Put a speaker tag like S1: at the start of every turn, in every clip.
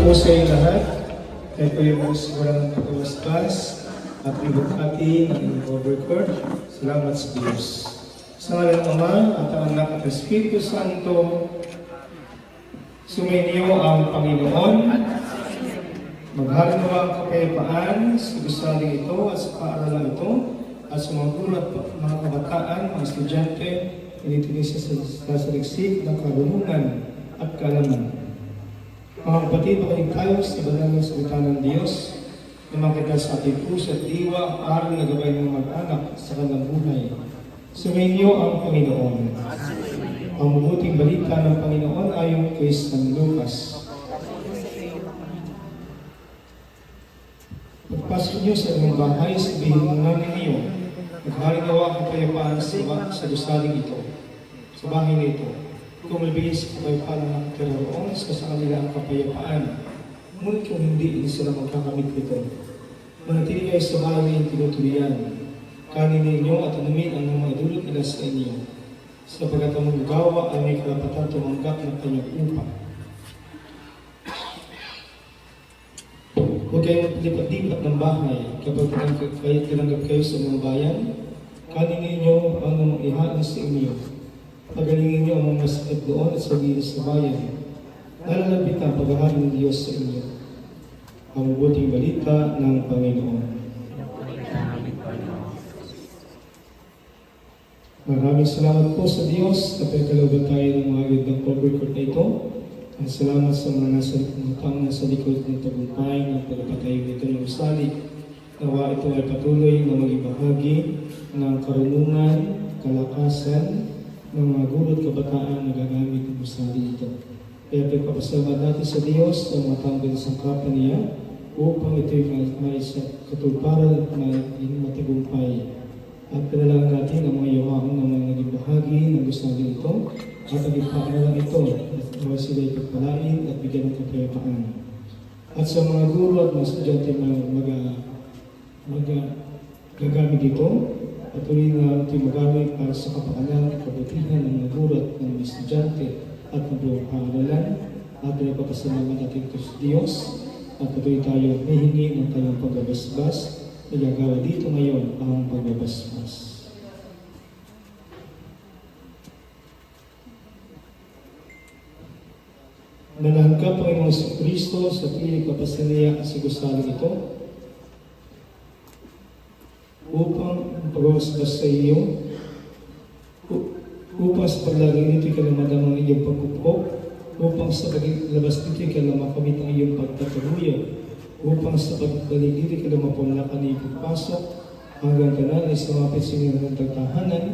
S1: po sa inyo lahat. Kayo po yung walang pagkawaspas at ibukati ng inyong overcourt. Salamat sa Diyos. Sa ngalan ng Ama at ang Anak at Espiritu Santo, sumainyo ang Panginoon. Maghari nawa ang kapayapaan sa gusaling ito at sa paaralan ito at sa mga guro at mga kabataan, mga estudyante, initinisya sa saliksik ng karunungan at kaalaman. Mga kapatid, makinig tayo sa banal na salita ng Diyos na makita sa ating puso at diwa, aral na gabay ng mag-anak sa kanilang buhay. Sumainyo ang Panginoon. Ang mabuting balita ng Panginoon ayon kay San Lucas. Pagpasok niyo sa inyong bahay, sabihin namin niyo, maghari nawa ang kapayapaan sa gusaling ito, sa bahay na ito. Kung magbigay sa kapayapaan ng nakatira roon, sa kanila ang kapayapaan. Ngunit kung hindi sila magkakamit nito, manatili kayo sa bahay na yung tinutulian. Kanin ninyo at anumin ang mga dulot nila sa inyo, sapagkat ang magawa ay may karapatan tumanggap ng kanyang upang. Huwag kayong lipat-lipat ng bahay kapag tinanggap kayo sa mga bayan. Kanin ninyo ang mga ihain sa inyo. Pagalingin niyo ang mga masakit doon at sabihin sa bayan. Nalalapit ang paghahari ng Diyos sa inyo. Ang mabuting balita ng Panginoon. Maraming salamat po sa Diyos na pagkalooban tayo ng mga gandang overcourt na ito. At salamat sa mga taong nasa likod ng tagumpay ng pagpatayo nito ng usali. Nawa ito ay patuloy na maging bahagi ng karunungan, kalakasan, ng mga guro at kabataan na gagamit ng usali ito. Kaya pagpapasalamat natin sa Diyos sa mga taong sangkapan niya upang ito'y may katuparan at may matagumpay. At pinalangin natin ang mga yawaon ng mga naging bahagi ng usali ito at ang ipakalalang ito na sila ipagpalain at bigyan ng kapayapaan. At sa mga guro at mga estudyante na gagamit ito, patuloy na ito'y magamit para sa kapakanan at kabutihan ng mga guro at ng mga estudyante at ng buong paaralan. At pinagpapasalamat natin ito sa Diyos at patuloy tayo hihingi ng kanyang pagbabasbas. Nagagawa dito ngayon ang pagbabasbas. Manahan ka, Panginoong Kristo, sa piling kapasaniya at sigusaling ito, upang pagbabasbas sa iyo, upang sa paglagay nito ikaw na madamang iyong pagkupok, upang sa paglabas nito ikaw na makamit ang iyong pagtataluya, upang sa pagbalik nito ikaw na mapulakan iyong pagpasok, hanggang kanan ay sumapit sa inyong ng tagtahanan,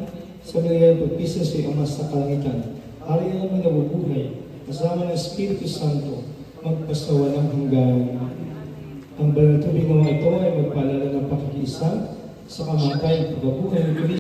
S1: sa mga pagpisa sa iyong ama sa kalangitan. Ari na naman nabubuhay, kasama ng Espiritu Santo, magpasawalang hanggang. Ang banal na tubig ng mga ito ay magpaalala ng pakikiisa sa kamatay at pagkabuhay ni Kristo.